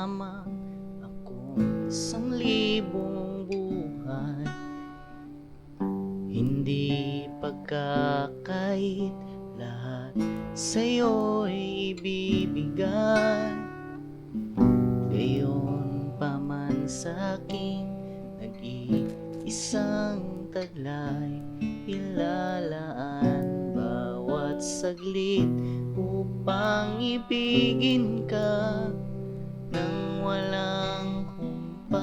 lamang akong 1,000 buhay. Hindi pagkakait lahat sa'yo'y ibibigay. Gayon pa man sa'king nag-iisang taglay, ilalaan bawat saglit upang ibigin ka nang walang humpay.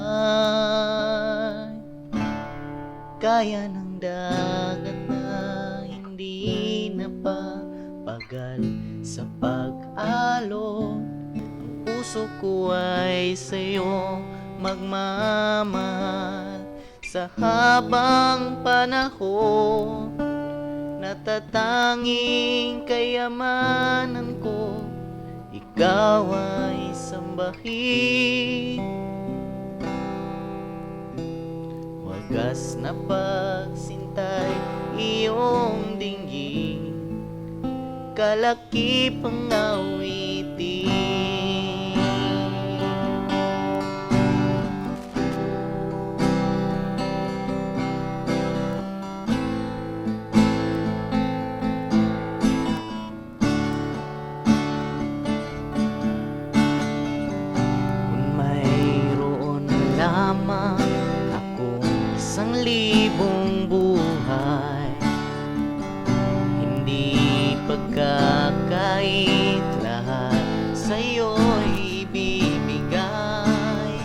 Kaya ng dagat na hindi napapagal sa pag-alon, ang puso ko ay sa'yo magmamahal. Sa habang panahon, natatanging kayamanan ko, ikaw ay sambahin. Wagas na pagsintay iyong dinggin, kalakipang awitin. Kung mayroon lamang akong 1,000 buhay, hindi pagkakait lahat sa'yo'y ibibigay.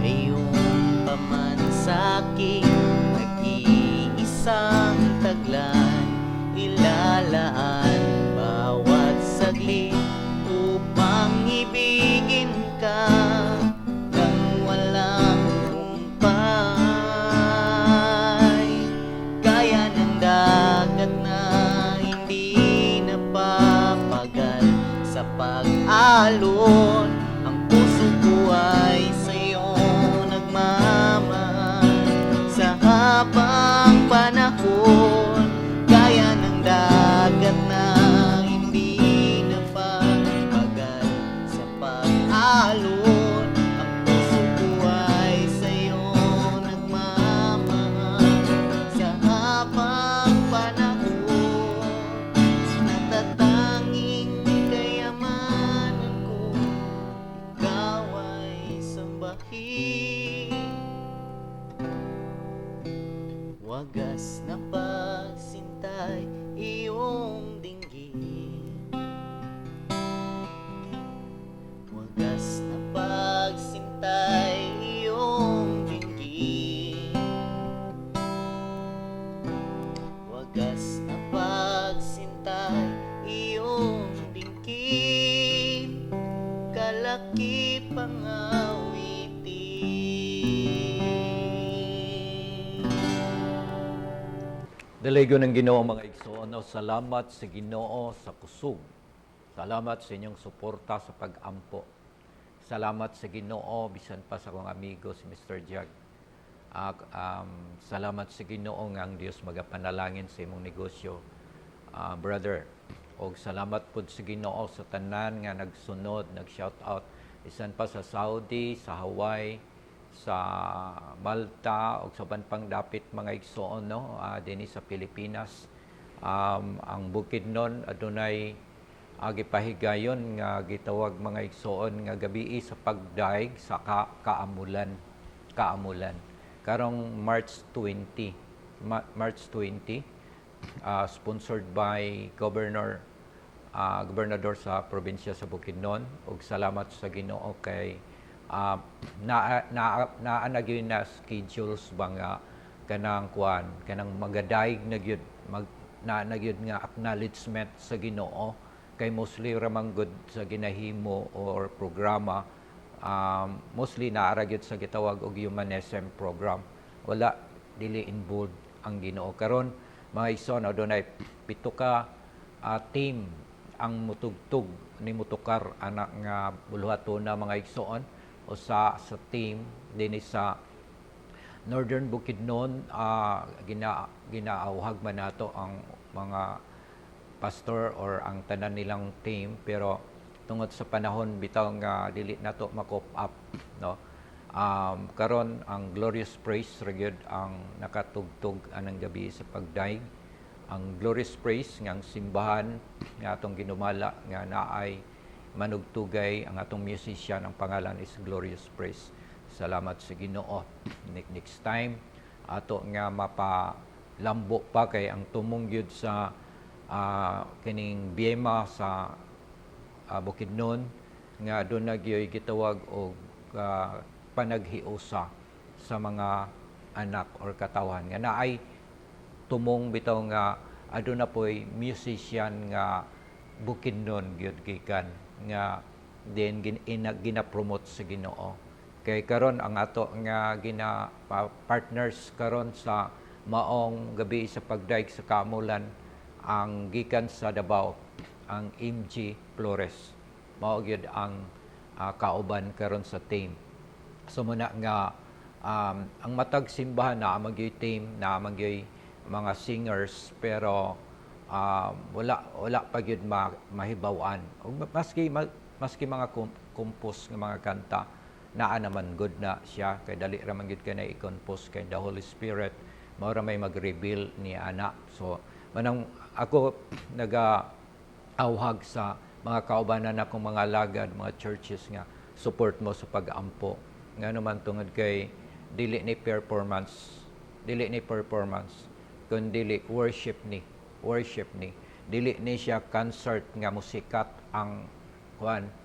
Gayon pa man sa'king nag-iisang taglay, ilalaan bawat saglit upang ibigin ka nang walang humpay. Kaya ng dagat na hindi napapagal sa pag-alon, ang puso ko ay sa'yo nagmamahal. Sa habang panahon, kaya ng dagat na hindi napapagal sa pag-alon, ang puso ko ay sa'yo nagmamahal. Sa habang panahon, natatanging kayamanan ko, ikaw ay sambahin. Wagas na pagsintay iyong dinggin, wagas na pagsintay iyong dinggin, wagas na pagsintay iyong dinggin, kalakipang awitin. Dalago ng Ginoo mga igsoon, salamat sa Ginoo sa kusog. Salamat sa inyong suporta sa pag-ampo. Salamat sa Ginoo bisan pa sa akong amigo si Mr. Jag. Salamat sa Ginoo nga ang Dios magapanalangin sa imong negosyo, brother. Og salamat pud sa Ginoo sa tanan nga nagsunod, nag-shout out bisan pa sa Saudi, sa Hawaii, sa Malta ug sa pang dapit mga igsoon dinhi sa Pilipinas. Ang Bukidnon adunay gipahigayon nga gitawag mga igsoon nga gabii sa pagdaig sa kaamulan. Karong March 20, sponsored by gobernador sa probinsya sa Bukidnon. Ug salamat sa Ginoo kay naanagyo na schedules ba nga kanang magadaig na gyud naanagyud nga acknowledgement sa Ginoo kay mostly ramang good sa ginahimo or programa, mostly naara gyud sa gitawag og humanism program, wala dili involved ang Ginoo. Karon mga igsoon adunay 7 ka team ang mutugtog ni mutukar anak nga buluhaton na mga igsoon usa sa team dinhi sa Northern Bukidnon. Ginaawhag man nato ang mga pastor or ang tanan nilang team, pero tungod sa panahon bitaw nga dili nato makop up, no. Karon ang Glorious Praise ra gyud ang nakatugtog anang gabi sa pagdaig. Ang Glorious Praise ngang simbahan nga atong ginumala nga naay manugtugay ang atong musician, ang pangalan is Glorious Praise. Salamat sa Ginoo. Next time ato nga mapalambo pa kay ang tumong gyud sa kining biyema sa Bukidnon nga doon nagyoy gitawag og panaghiusa sa mga anak or katawan nga naay tumong bitaw nga aduna poy musician nga Bukidnon gyud gikan nga din gina-promote sa Ginoo. Kay karon ang ato nga partners karon sa maong gabi sa pagdaig sa Kamulan ang gikan sa Davao, ang MG Flores. Mao gyud ang kauban karon sa team. So muna nga ang matag simbahan na magyoy team, na magyoy mga singers, pero wala pa gyud mahibaw-an. Maski mga compose nga mga kanta naa naman good na siya kay dali ra man gyud kay na i-compose kay the Holy Spirit mao ra may mag-reveal ni ana. So manang ako nag-auhag sa mga kaubanan akong mga lagad, mga churches nga support mo sa pag-ampo. Nga naman tungod kay dili ni performance, kundi worship ni. Dili ni siya concert nga musikat ang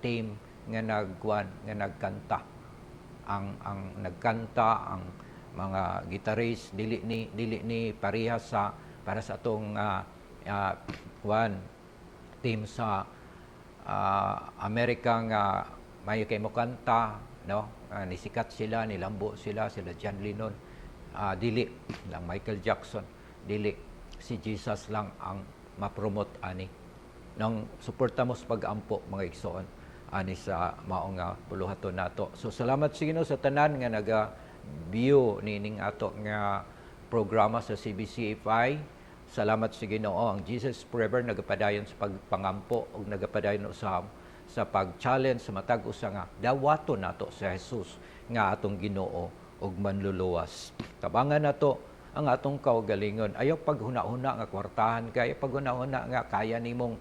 team nga nagkanta. Ang nagkanta, ang mga guitarist dili ni parehas sa para sa atong team sa Amerika nga mayo kay mo kanta, no. Nisikat sila, nilambo sila John Lennon, dili lang Michael Jackson, dili si Jesus lang ang ma-promote ani nang suporta mo sa pag-ampo mga igsoon ani sa mao nga puluhaton nato. So salamat sa Ginoo sa tanan nga naga-view nining ato nga programa sa CBC-FI. Salamat sa Ginoo. Ang Jesus Forever nagapadayon sa pagpangampo ug nagapadayon usab sa pag-challenge sa matag usa nga dawaton nato sa Jesus nga atong Ginoo ug manluluwas. Tabangan nato ang atong kaugalingon. Ayaw paghuna-huna nga kwartahan kay paghuna-huna nga kaya nimong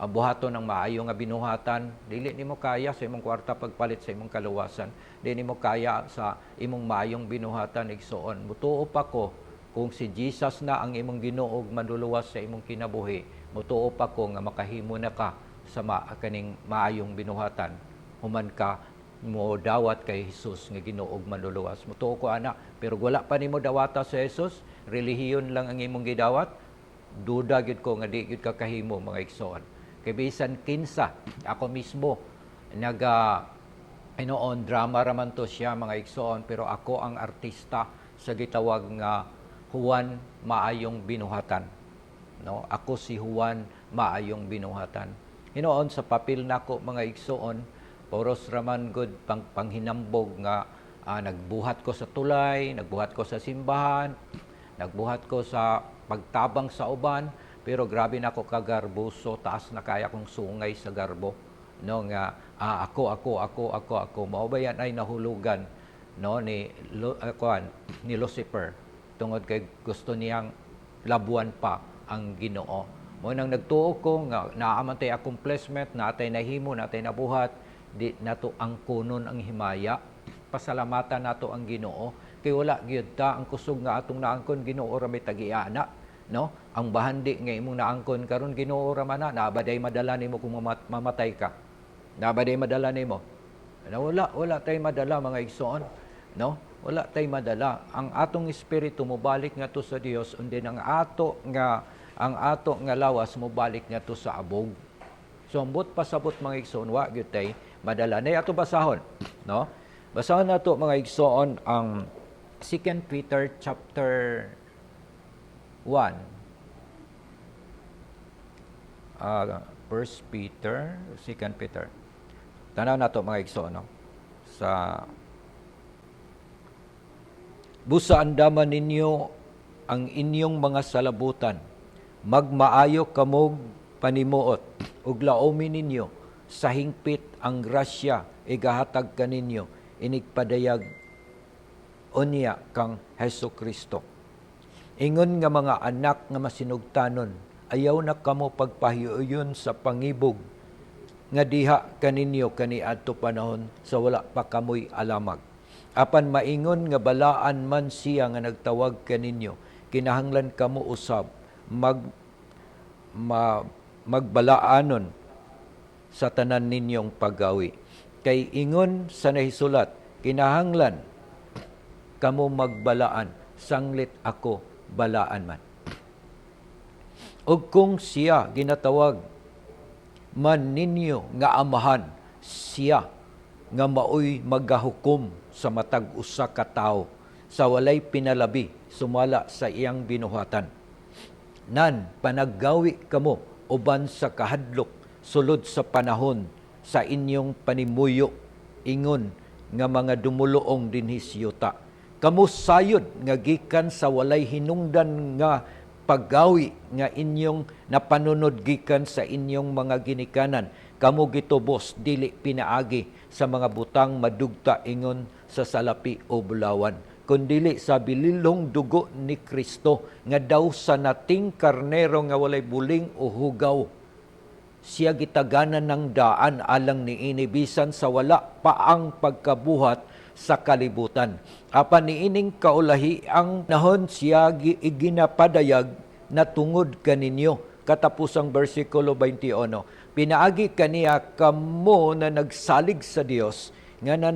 buhaton ng maayo nga binuhatan. Dili nimo kaya sa imong kwarta pagpalit sa imong kaluwasan. Dili nimo kaya sa imong maayong binuhatan igsoon. Mutuo pa ko kung si Jesus na ang imong Ginoo ug manluluwas sa imong kinabuhi. Mutuo pa ko nga makahimo na ka sa kaning maayong binuhatan. Human ka mo dawat kay Jesus nga Ginoo ug manluluwas. Mutuo ko ana, pero wala pa nimo dawata sa Jesus, relihiyon lang ang imong gidawat, duda gyud ko nga di gyud ka kahimo mga igsoon. Kay bisan kinsa ako mismo inoon drama raman to siya mga igsoon, pero ako ang artista sa gitawag nga Juan Maayong Binuhatan. No, ako si Juan Maayong Binuhatan. Hinoon sa papel nako mga igsoon, poros raman good panghinambog nga nagbuhat ko sa tulay, nagbuhat ko sa simbahan, nagbuhat ko sa pagtabang sa uban, pero grabe na ako kagarbuso, taas na kaya kong sungay sa garbo. No nga ako mao ba yan ay nahulugan no ni Lucifer tungod kay gusto niyang labuan pa ang Ginoo. Mo nang nagtuo ko nga naamantay accomplishment natay nahimo natay nabuhat, di nato ang kunon ang himaya. Pasalamatan nato ang Ginoo kay wala gyud ta ang kusog nga atong naangkon Ginoo ra may tagiana, no? Ang bahandi nga imong naangkon karon Ginoo ra man na baday madala nimo kung mamatay ka. Na baday madala nimo. Wala tay madala mga igsoon, no? Wala tay madala. Ang atong espiritu mobalik nga to sa Dios, undi ang ato nga lawas mobalik nga to sa abog. So ambot pasabot mga igsoon wa gyud tay madala. Nay ato basahon, no? Basahon nato mga igsoon ang 2 Peter chapter 1. 1 Peter, 2 Peter. Tanaw nato mga igsoon, no? Sa busa andaman ninyo ang inyong mga salabutan, magmaayo kamog panimuot, ug laomi ninyo sa hingpit ang grasya igahatag kaninyo inigpadayag unya kang Hesu Kristo. Ingon nga mga anak nga masinugtanon, ayaw na kamo pagpahiuyon sa pangibog nga diha kaninyo kaniadto panahon sa wala pa kamoy alamag. Apan maingon nga balaan man siya nga nagtawag kaninyo, kinahanglan kamo usab magbalaanon sa tanan ninyong paggawi. Kay ingon sa nahisulat, kinahanglan kamo magbalaan, sanglit ako balaan man. Ug kung siya ginatawag man ninyo nga amahan, siya nga maoy magahukom sa matag usa ka tawo sa walay pinalabi sumala sa iyang binuhatan. Nan panaggawi kamo uban sa kahadlok sulod sa panahon sa inyong panimuyo ingon nga mga dumuluong dinhi sa yuta. Kamo sayod nga gikan sa walay hinungdan nga paggawi nga inyong napanunod gikan sa inyong mga ginikanan. Kamo gitubos dili pinaagi sa mga butang madugta ingon sa salapi o bulawan, kundili sa bililhong dugo ni Kristo nga daw sa nating karnero nga walay buling o hugaw. Siya gitaganan ng daan alang niini bisan sa wala pa ang pagkabuhat sa kalibutan. Apan niining kaulahi ang nahon siya iginapadayag na tungod kaninyo. Katapusang bersikulo 21. Pinaagi kaniya kamo na nagsalig sa Dios nga na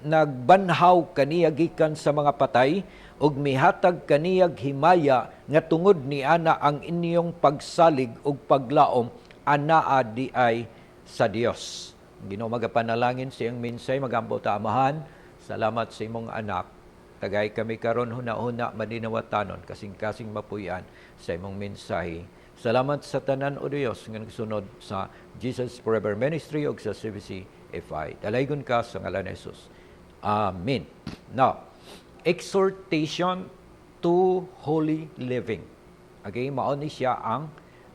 nagbanhaw kaniya gikan sa mga patay ug mihatag kaniyag himaya nga tungod ni ana ang inyong pagsalig ug paglaom anaa di ay sa Dios. Ginoo magapanalangin siyang minsay magampo ta amahan. Salamat sa imong anak. Tagay kami karon huna-huna madinawatanon kasing-kasing mapuy-an sa imong mensahe. Salamat sa tanan o Dios nga nagsunod sa Jesus Forever Ministry ug sa CBC FI. Dalaygon ka sa ngalan ni Jesus. Amen. Now, exhortation to holy living. Okay, mao ni siya ang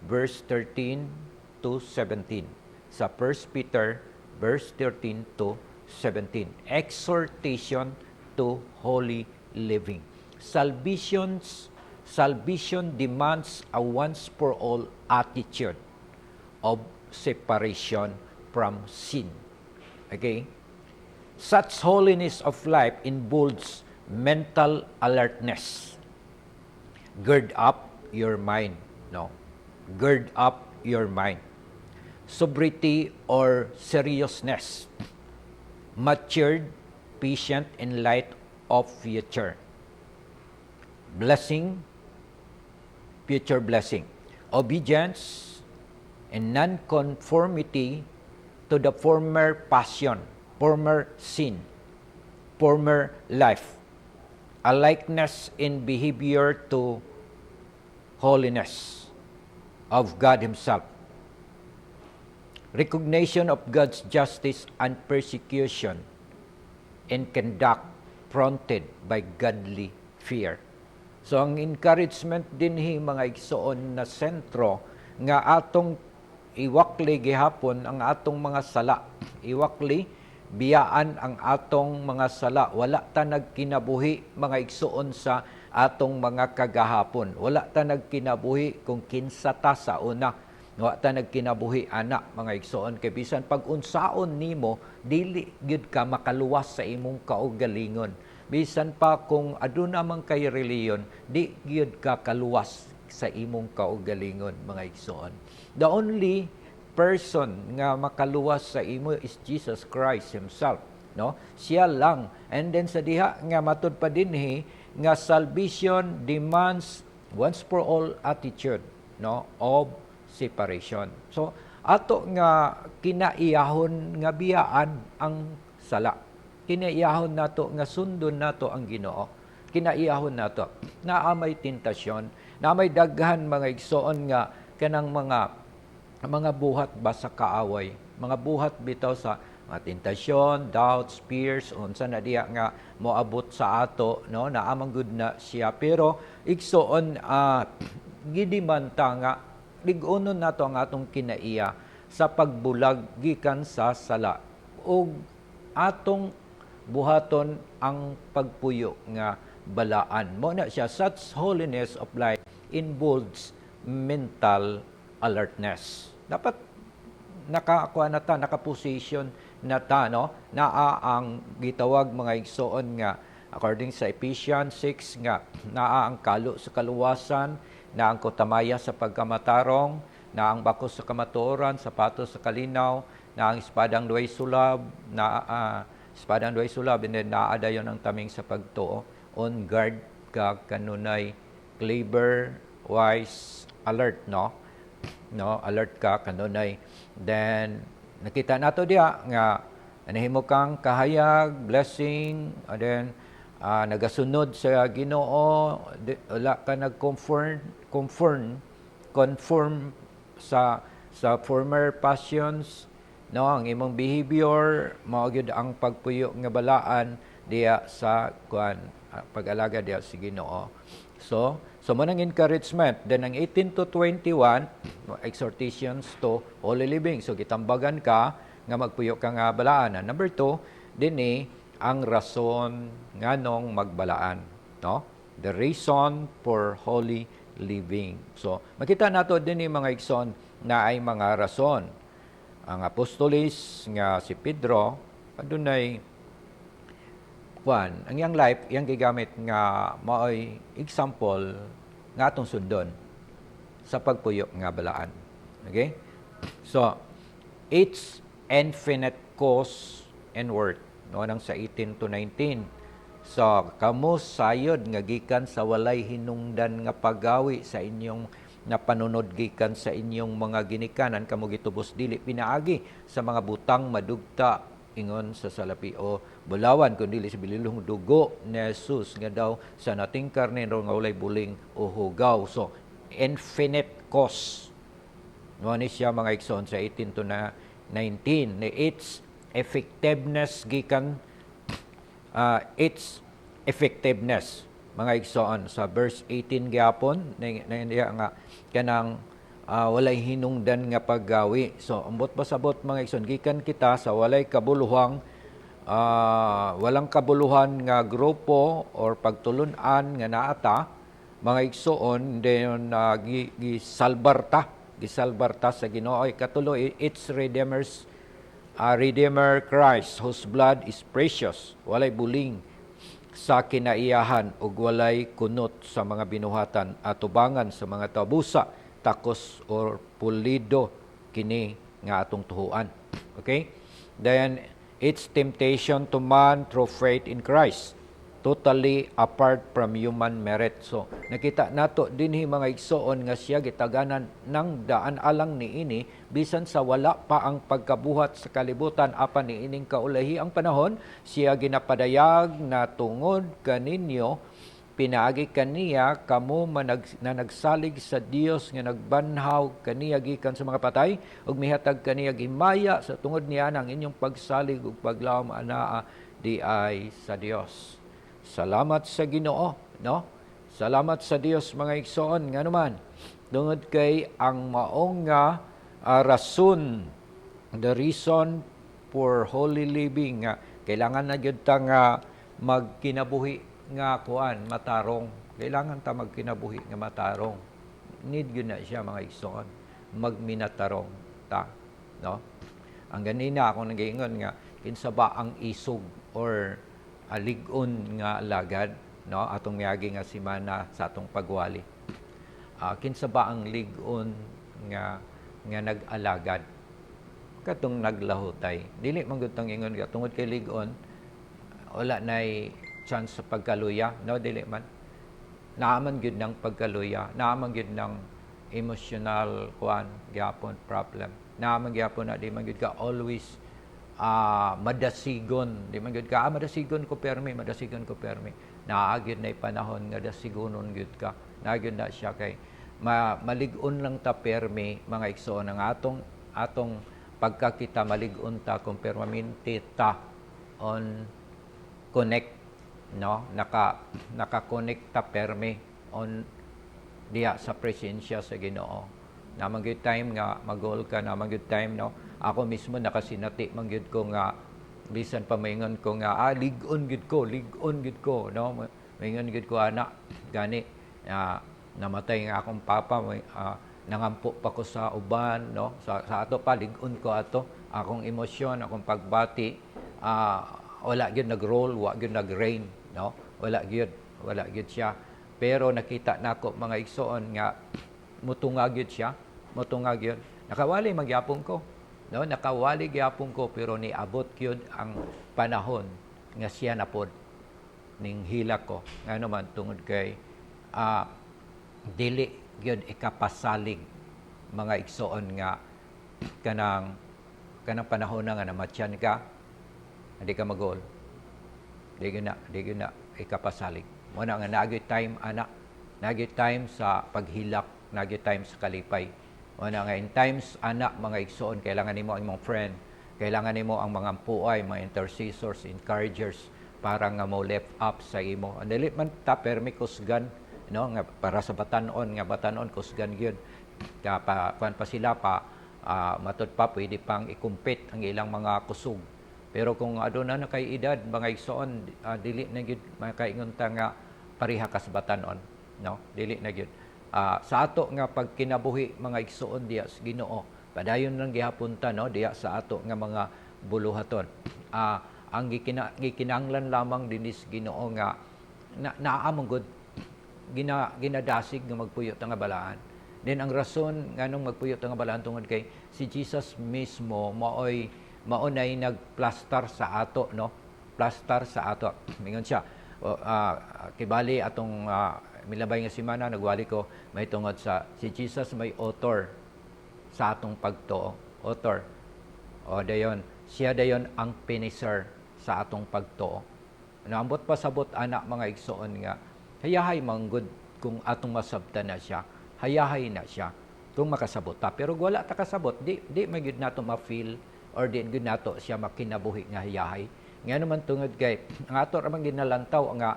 verse 13 to 17 sa 1 Peter verse 13 to 17. Exhortation to holy living. Salvation demands a once for all attitude of separation from sin. Okay? Such holiness of life involves mental alertness. Gird up your mind. No. Gird up your mind. Sobriety or seriousness. Matured, patient in light of future. Blessing, future blessing. Obedience and non-conformity to the former passion, former sin, former life. A likeness in behavior to holiness of God Himself. Recognition of God's justice and persecution and conduct prompted by godly fear. So ang encouragement dinhi mga igsoon na sentro nga atong iwakli gihapon ang atong mga sala. Iwakli biyaan ang atong mga sala. Wala ta nagkinabuhi mga igsoon sa atong mga kagahapon. Wala ta nagkinabuhi kung kinsa ta sa una. Wala ta nagkinabuhi anak mga igsoon kay bisan pag unsaon nimo dili gyud ka makaluwas sa imong kaugalingon. Bisan pa kung aduna man kay reliyon, di gyud ka kaluwas sa imong kaugalingon mga igsoon. The only person nga makaluwas sa imo is Jesus Christ Himself, no? Siya lang. And then sa diha nga matud pa dinhi nga salvation demands once for all attitude, no, of separation. So ato nga kinaiyahon nga biyaan ang sala. Kinaiyahon nato nga sundon nato ang Ginoo. Kinaiyahon nato na may tentasyon, na may daghan mga igsoon nga kanang mga buhat ba sa kaaway, mga buhat bitaw sa mga tentasyon, doubts, fears, unsa na diya nga moabot sa ato, no, na amang good na siya. Pero igsoon gidimanta nga ligunon nato ang atong kinaiya sa pagbulag gikan sa sala ug atong buhaton ang pagpuyo nga balaan. Mo na siya, such holiness of life involves mental alertness. Dapat nakakuha na ta, nakaposition na ta, no? Naa ang gitawag mga igsoon nga according sa Ephesians 6 nga naa ang kalo sa kaluwasan, na ang kutamaya sa pagkamatarong, na ang bakos sa kamatuoran, sapatos sa kalinaw, na ang espadang duay sulab, espadang duay sulab, and then naadayon ang taming sa pagtuo. On guard ka kanunay, clever, wise, alert, no? Alert ka kanunay. Then nakita nato diha nga nahimo kang kahayag, blessing, and then nagasunod sa Ginoo, wala ka conform sa former passions, no? Ang imong behavior mao gyud ang pagpuyo nga balaan diya sa pag-alaga diya sa Ginoo. So mo nang encouragement. Then ang 18 to 21 exhortations to holy living. So gitambagan ka nga magpuyo ka nga balaan. Number 2 dinhi ang rason nganong magbalaan, no? The reason for holy living. So makita nato dinhi mga igsoon na ay mga rason. Ang apostolis nga si Pedro adunay ang iyang life, iyang gigamit nga maoy example nga atong sundon sa pagpuyo nga balaan. Okay? So, its infinite cause and worth. No, nang sa 18 to 19. So, kamo sayod nga gikan sa walay hinungdan nga paggawi sa inyong napanunod gikan sa inyong mga ginikanan, kamo gitubos dili pinaagi sa mga butang madugta ingon sa salapi o bulawan kundi sa bililong dugo ni Jesus nga daw sa nating karne nga walay buling o hugaw. So infinite cause no ni siya mga igsoon sa 18 to 19 ni its effectiveness gikan its effectiveness mga igsoon sa verse 18 gyapon na nga kanang walay hinungdan nga paggawi. So, ambot pasabot mga igsoon, gikan kita sa walang kabuluhan nga grupo or pagtulunan nga naata, mga igsoon, then gisalbarta sa Ginoo. Katuloy, its Redeemer Christ, whose blood is precious, walay buling sa kinaiyahan ug walay kunot sa mga binuhatan at tubangan sa mga tabusa, takos or pulido kini nga atong tuhuan. Okay? Then its temptation to man through faith in Christ, totally apart from human merit. So nakita nato dinhi mga igsoon nga siya gitaganan ng daan alang niini bisan sa wala pa ang pagkabuhat sa kalibutan apan niining kaulahi ang panahon, siya ginapadayag na tungod kaninyo pinaagi kaniya kamo na nagsalig sa Dios nga nagbanhaw kaniya gikan sa mga patay ug mihatag kaniya gimaya sa tungod niya ang inyong pagsalig ug paglawom anaa di ay sa Dios. Salamat sa Ginoo, no? Salamat sa Dios mga igsoon nga naman. Tungod kay ang maong nga rason, the reason for holy living nga kailangan na gyud ta nga magkinabuhi nga matarong. Kailangan ta magkinabuhi nga matarong. Need yun na siya mga igsoon. Magminatarong ta. No? Ang ganina ako nag-iingon nga, kinsa ba ang isog or aligon nga alagad, no? Atong miyagi nga simana sa atong pagwali. Kinsa ba ang ligon nga nag-alagad? Katong naglahutay. Dili man gud tong ingon nga tungod kay ligon wala nay chance sa pagkaluya, no? Dili man. Naaman gyud ng pagkaluya, naaman gyud ng emotional gyapon problem. Naaman gyapon na di man gyud ka always madasigon. Di man gyud ka madasigon ko permi. Naa gyud nay panahon nga dasigonon gyud ka. Naa gyud na siya kay malig-on lang ta permi mga igsoon ang atong pagkakita malig-on ta kung permanente ta on connect, no? Naka-connect ta permi on diya sa presensya sa Ginoo. Namang gyud time nga mag-goal ka, namang gyud time no. Ako mismo nakasinati man gyud ko nga bisan pa maingon ko nga lig-on gyud ko no. Maingon gyud ko ana gani namatay nga akong papa, nangampo pa ko sa uban no. Sa ato pa lig-on ko ato akong emosyon, akong pagbati wala gyud nag-roll, wala gyud nag-rain no. Wala gyud siya. Pero nakita nako mga igsoon nga mutungag yun siya, mutungag yun. Nakawali magyapon ko. No, nakawali gyapon ko pero niabot gyud ang panahon nga siya na pod ning hila ko. Ngano man tungod kay dili gyud ikapasalig mga igsoon nga kanang panahon na nga namatyan ka, hindi ka magol. Di gyud na ikapasalig. Muna nga naagay time ana, naagay time sa paghilak, naagay time sa kalipay. Muna nga in times ana mga igsoon, kailangan nimo ang imong friend, kailangan nimo ang mga puay, mga intercessors, encouragers para nga mo lift up sa imo. Dili man ta permi kusgan no nga para sa batanon kusgan gyud. Kuan pa sila pa matud pa pwede pang i-compete ang ilang mga kusog. Pero kung aduna na kay edad mga igsoon, dili na gyud makaingon ta nga pareha kas batanon, no? Dili na gyud. Sa ato nga pagkinabuhi mga igsoon diya sa Ginoo, padayon lang gihapon ta no diya sa ato nga mga buluhaton. Ang gikinahanglan lamang dinis Ginoo nga naamong gud ginadasig nga magpuyot nga balaan. Then ang rason nganong magpuyot nga balaan tungod kay si Jesus mismo maunay nagplastar sa ato no, plastar sa ato. Mingon siya kibali atong milabay nga semana nagwali ko may tungod sa si Jesus may author sa atong pagtuo, author. O dayon siya dayon ang finisher sa atong pagtuo. Naambot pa sabot ana mga igsoon nga hayahay manggod kung atong masabtan na siya, hayahay na siya kung makasabot ta. Pero wala ta kasabot, di magyud nato ma-feel or di gyud nato siya makinabuhi nga hayahay. Nga naman tungod kay ang ato ra man ginalantaw nga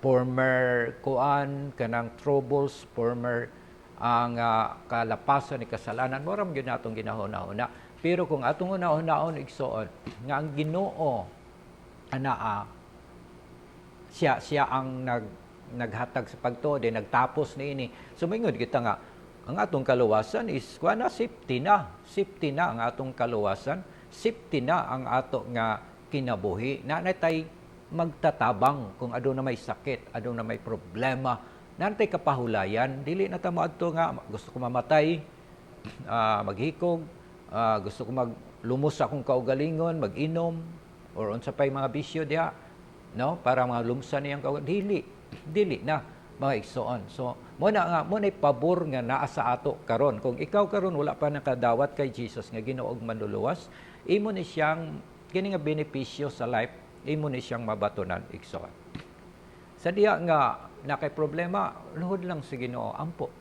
former kuan kanang troubles, former ang kalapasan ni kasalanan mo ram gyud natong ginahuna-huna. Pero kung atong una-unaon igsoon nga ang Ginoo anaa siya ang naghatag sa pagtuo, nagtapos niini. Sumingod kita nga ang atong kaluwasan is kuana safety na ang atong kaluwasan, safety na ang ato nga kinabuhi. Natay magtatabang kung aduna may sakit, aduna may problema, natay kapahulayan, dili na ta moadto nga gusto ko mamatay, maghikog, gusto ko maglumos sa akong kaugalingon, mag-inom or unsa pay mga bisyo diha, no, para mga lumsan niyang kaugalingon. Dili na mga igsoon. So muna pabor nga naa sa ato karon. Kung ikaw karon wala pa nakadawat kay Jesus nga Ginoo ug manluluwas, imo ni siyang kini nga benepisyo sa life, imo ni siyang mabatunan igsoon. Sa diya nga nakay problema, luhod lang sa Ginoo, ampo.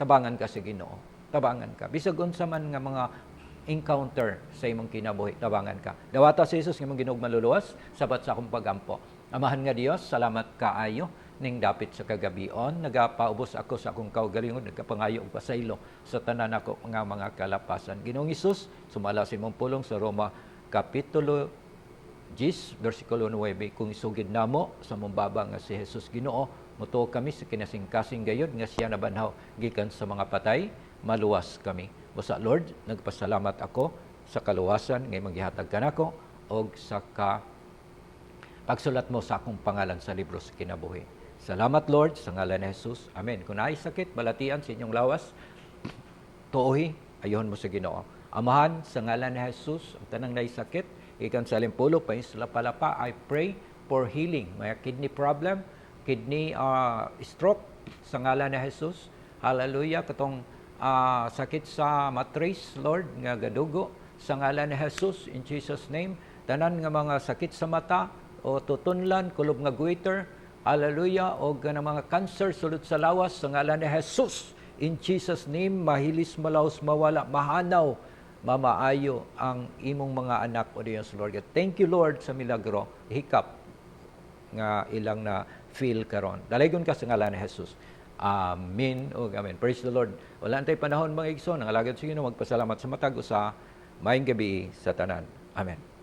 Tabangan ka sa Ginoo. Tabangan ka. Bisag unsa man nga mga encounter sa imong kinabuhi, tabangan ka. Dawata sa Jesus nga imong Ginoo manluluwas, sabat sa akong pagampo. Amahan nga Dios, salamat kaayo ning dapit sa kagabion. Nagapaubos ako sa akong kaugalingon, nagkapangayo og pasaylo sa tanan ako nga mga kalapasan. Ginoong Hesus, sumala sa imong pulong sa Roma kapitulo 10 bersikulo 9, kung isugid namo sa mumbaba nga si Jesus Ginoo, mutuo kami sa kinasingkasing gayud nga siya nabanhaw gikan sa mga patay, maluwas kami. Busa Lord, nagpasalamat ako sa kaluwasan nga maghihatag kanako og sa pagsulat mo sa akong pangalan sa libro sa kinabuhi. Salamat Lord, sa ngalan ni Jesus. Amen. Kung naay sakit, balatian sa inyong lawas, tuohi, ayon mo sa Ginoo. Amahan, sa ngalan ni Jesus, ang tanang naay sakit, ikan sa limpulo, painsula palapa, I pray for healing. May kidney problem, kidney stroke, sa ngalan ni Jesus. Hallelujah. Katong sakit sa matrace, Lord, nga gadugo, sa ngalan ni Jesus, in Jesus' name. Tanan nga mga sakit sa mata, o tutunlan, kulob nga goiter, hallelujah, o ganang mga cancer, sulod sa lawas, sa ngalan ni Jesus, in Jesus' name, mahilis, malaos, mawala, mahanaw, mamaayo ang imong mga anak o Diyos, Lord. Thank you, Lord, sa milagro, hikap, nga ilang na feel karon. Dalaygon ka sa ngalan ni Jesus. Amen o amen. Praise the Lord. Wala antay panahon mga igsoon. Ang alagad sa Ginoo magpasalamat sa matag usa. Maayong gabi sa tanan. Amen.